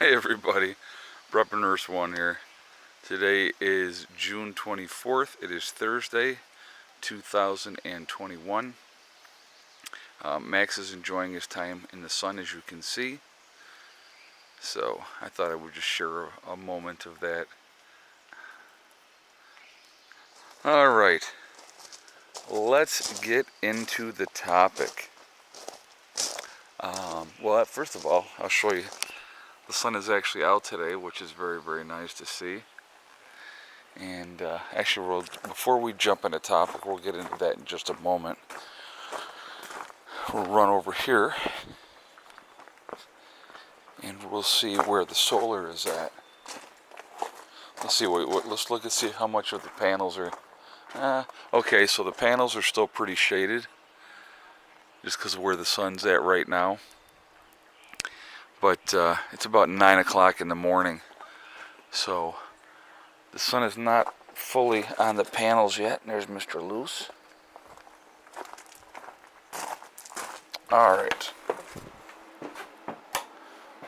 Hey everybody, Prep Nurse One here. Today is June 24th. It is Thursday, 2021. Max is enjoying his time in the sun, as you can see. So I thought I would just share a moment of that. All right, let's get into the topic. Well, first of all, I'll show you. The sun is actually out today, which is very, very nice to see. And actually, before we jump into topic, we'll get into that in just a moment. We'll run over here, and we'll see where the solar is at. Let's see. Let's look and see how much of the panels are. Okay, so the panels are still pretty shaded, just because of where the sun's at right now. But it's about 9 o'clock in the morning, so the sun is not fully on the panels yet. And there's Mr. Loose. All right.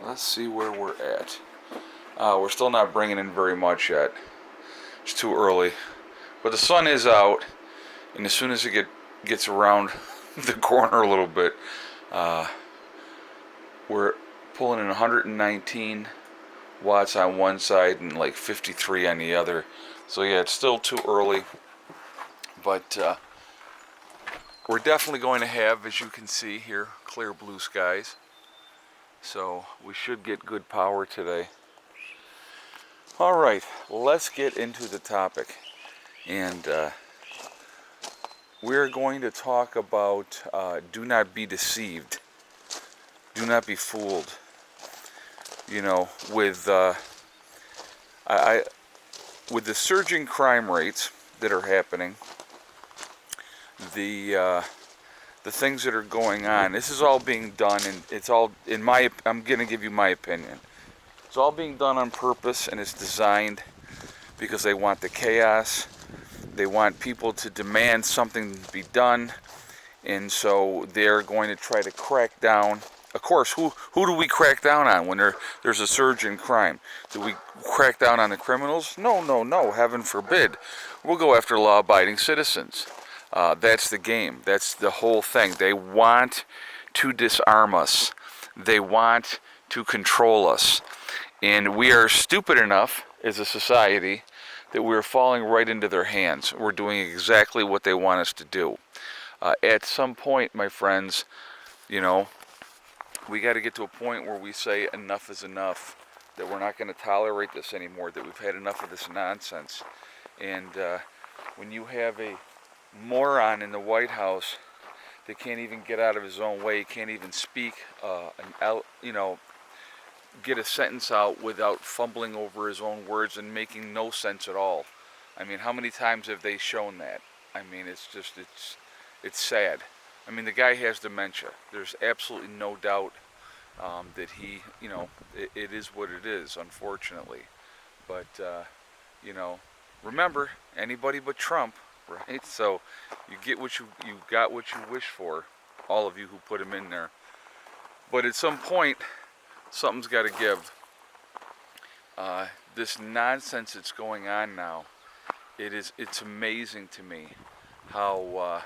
Let's see where we're at. We're still not bringing in very much yet. It's too early. But the sun is out, and as soon as it gets around the corner a little bit, we're pulling in 119 watts on one side and like 53 on the other. So yeah, it's still too early, but we're definitely going to have, as you can see here, clear blue skies. So we should get good power today. All right, let's get into the topic. And we're going to talk about do not be deceived. Do not be fooled. You know, with with the surging crime rates that are happening, the things that are going on, this is all being done, and it's all I'm going to give you my opinion. It's all being done on purpose, and it's designed because they want the chaos. They want people to demand something to be done, and so they're going to try to crack down. Of course, who do we crack down on when there's a surge in crime? Do we crack down on the criminals? No, heaven forbid. We'll go after law-abiding citizens. That's the game. That's the whole thing. They want to disarm us. They want to control us. And we are stupid enough as a society that we're falling right into their hands. We're doing exactly what they want us to do. At some point, my friends, you know, we got to get to a point where we say enough is enough, that we're not going to tolerate this anymore, that we've had enough of this nonsense. And when you have a moron in the White House that can't even get out of his own way, can't even speak, get a sentence out without fumbling over his own words and making no sense at all. I mean, how many times have they shown that? I mean, it's sad. I mean, the guy has dementia. There's absolutely no doubt that he, it is what it is, unfortunately. But, remember, anybody but Trump, right? So you got what you wish for, all of you who put him in there. But at some point, something's got to give. This nonsense that's going on now, it's amazing to me how,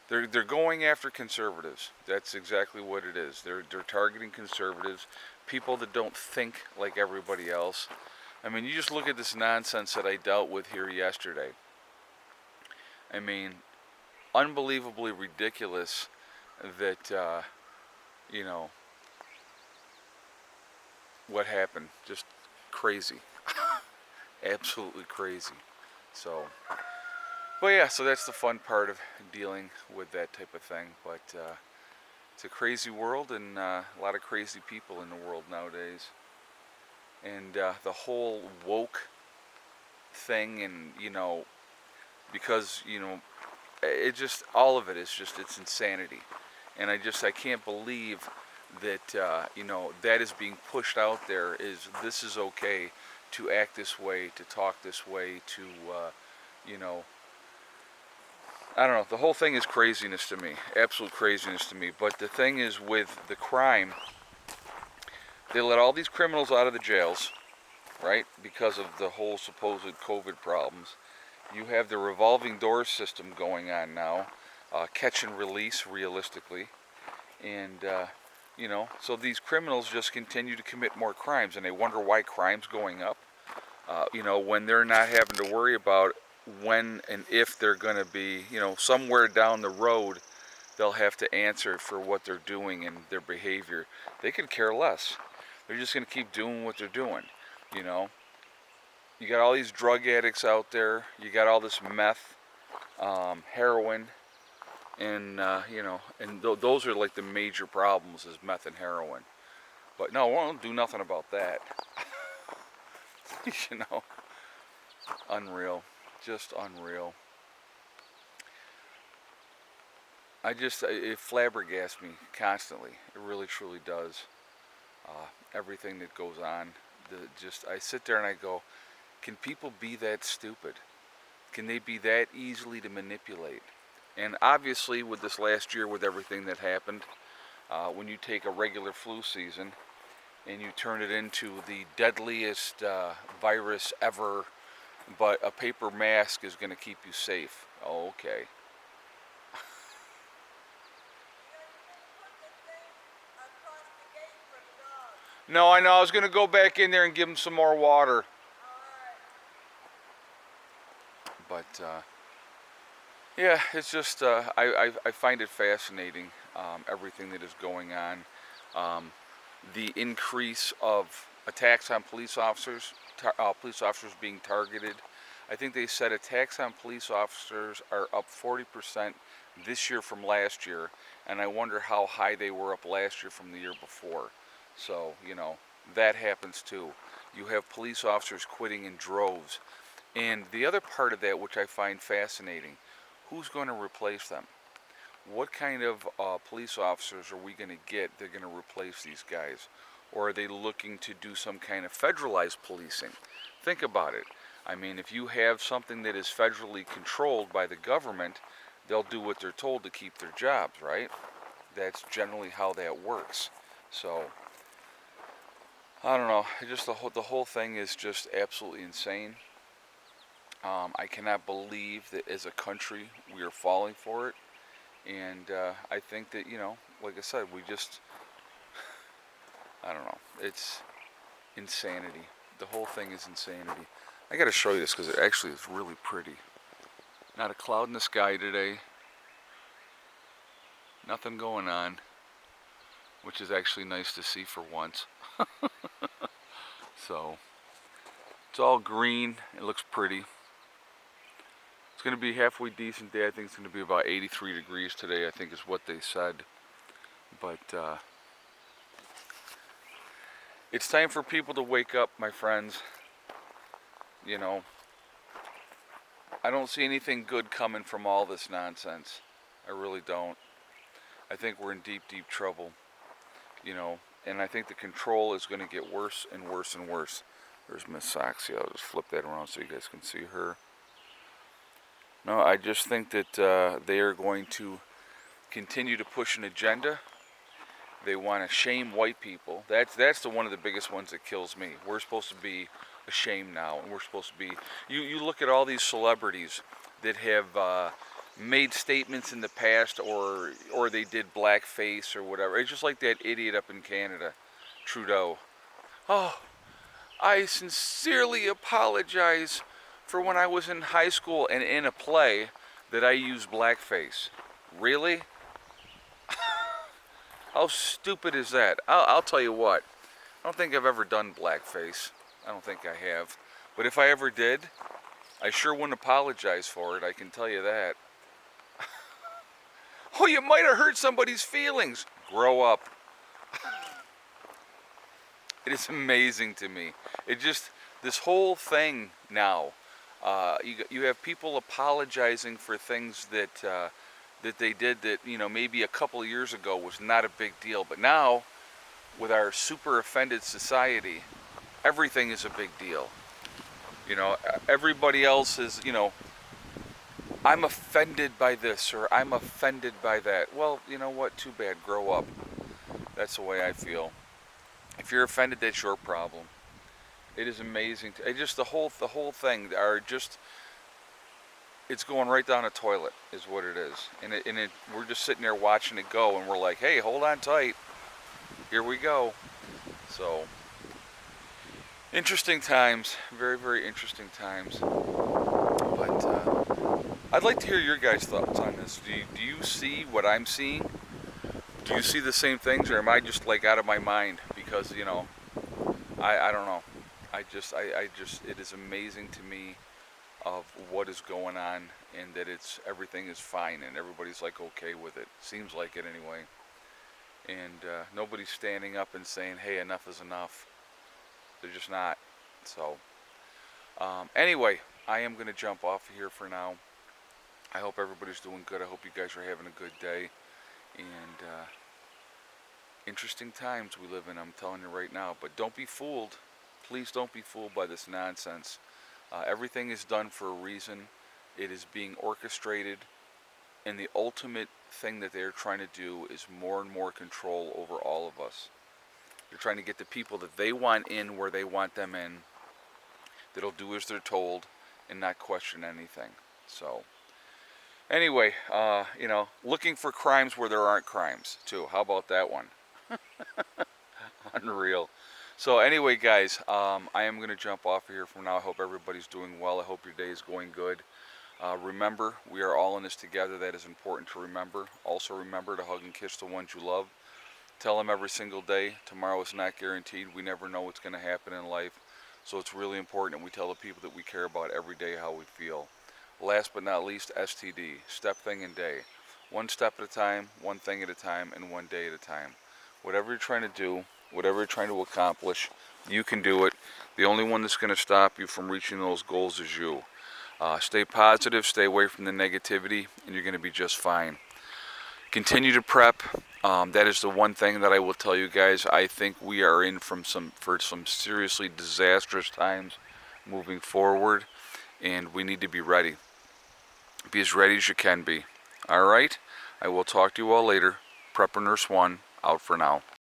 they're going after conservatives. That's exactly what it is. They're targeting conservatives, people that don't think like everybody else. I mean, you just look at this nonsense that I dealt with here yesterday. I mean, unbelievably ridiculous that, what happened. Just crazy. Absolutely crazy. So, but yeah, so that's the fun part of dealing with that type of thing. But it's a crazy world, and a lot of crazy people in the world nowadays. And the whole woke thing, and because it just, all of it is just, it's insanity. And I can't believe that that is being pushed out there. This is okay to act this way, to talk this way, to I don't know. The whole thing is craziness to me, absolute craziness to me. But the thing is, with the crime, they let all these criminals out of the jails, right? Because of the whole supposed COVID problems. You have the revolving door system going on now, catch and release realistically. And, so these criminals just continue to commit more crimes, and they wonder why crime's going up. When they're not having to worry about when and if they're going to be, somewhere down the road, they'll have to answer for what they're doing and their behavior. They could care less. They're just going to keep doing what they're doing, You got all these drug addicts out there. You got all this meth, heroin, and, those are like the major problems is meth and heroin. But no, we won't do nothing about that. Unreal. Just unreal. It flabbergasts me constantly. It really, truly does. Everything that goes on. I sit there and I go, can people be that stupid? Can they be that easily to manipulate? And obviously with this last year, with everything that happened, when you take a regular flu season and you turn it into the deadliest virus ever, but a paper mask is going to keep you safe. Oh, okay. No, I know. I was going to go back in there and give him some more water. But, yeah, it's just, I find it fascinating, everything that is going on. The increase of attacks on police officers being targeted. I think they said attacks on police officers are up 40% this year from last year, and I wonder how high they were up last year from the year before. So, that happens too. You have police officers quitting in droves. And the other part of that, which I find fascinating, who's going to replace them? What kind of police officers are we going to get that are going to replace these guys? Or are they looking to do some kind of federalized policing? Think about it. I mean, if you have something that is federally controlled by the government, they'll do what they're told to keep their jobs, right? That's generally how that works. So, I don't know. Just the whole thing is just absolutely insane. I cannot believe that as a country we are falling for it. And I think that, like I said, I don't know. It's insanity. The whole thing is insanity. I got to show you this because it actually is really pretty. Not a cloud in the sky today. Nothing going on, which is actually nice to see for once. So, it's all green. It looks pretty. It's going to be a halfway decent day. I think it's going to be about 83 degrees today, I think is what they said. But, it's time for people to wake up, my friends. I don't see anything good coming from all this nonsense. I really don't. I think we're in deep, deep trouble. And I think the control is going to get worse and worse and worse. There's Miss Soxy. I'll just flip that around so you guys can see her. No, I just think that they are going to continue to push an agenda. They want to shame white people. That's one of the biggest ones that kills me. We're supposed to be ashamed now, and we're supposed to be. You look at all these celebrities that have made statements in the past, or they did blackface or whatever. It's just like that idiot up in Canada, Trudeau. Oh, I sincerely apologize for when I was in high school and in a play that I used blackface. Really? How stupid is that? I'll tell you what. I don't think I've ever done blackface. I don't think I have. But if I ever did, I sure wouldn't apologize for it. I can tell you that. Oh, you might have hurt somebody's feelings. Grow up. It is amazing to me. This whole thing now, you have people apologizing for things that they did that, maybe a couple of years ago was not a big deal. But now, with our super offended society, everything is a big deal. Everybody else is, I'm offended by this or I'm offended by that. Well, you know what? Too bad. Grow up. That's the way I feel. If you're offended, that's your problem. It is amazing. It just the whole thing are just, it's going right down the toilet is what it is. And we're just sitting there watching it go, and we're like, hey, hold on tight. Here we go. So interesting times, very very interesting times. But I'd like to hear your guys' thoughts on this. Do you see what I'm seeing? Do you see the same things, or am I just like out of my mind? Because I don't know. I just it is amazing to me of what is going on, and that everything is fine and everybody's like okay with it. Seems like it anyway. And nobody's standing up and saying, "Hey, enough is enough." They're just not. So anyway, I am going to jump off here for now. I hope everybody's doing good. I hope you guys are having a good day. And interesting times we live in, I'm telling you right now. But don't be fooled. Please don't be fooled by this nonsense. Everything is done for a reason. It is being orchestrated. And the ultimate thing that they're trying to do is more and more control over all of us. They're trying to get the people that they want in where they want them in, that'll do as they're told and not question anything. So anyway, looking for crimes where there aren't crimes too. How about that one? Unreal. So anyway, guys, I am going to jump off of here from now. I hope everybody's doing well. I hope your day is going good. Remember, we are all in this together. That is important to remember. Also remember to hug and kiss the ones you love. Tell them every single day, tomorrow is not guaranteed. We never know what's going to happen in life. So it's really important that we tell the people that we care about every day how we feel. Last but not least, STD, step, thing, and day. One step at a time, one thing at a time, and one day at a time. Whatever you're trying to do, whatever you're trying to accomplish, you can do it. The only one that's going to stop you from reaching those goals is you. Stay positive, stay away from the negativity, and you're going to be just fine. Continue to prep. That is the one thing that I will tell you guys. I think we are in for some seriously disastrous times moving forward, and we need to be ready. Be as ready as you can be. All right? I will talk to you all later. Prepper Nurse 1, out for now.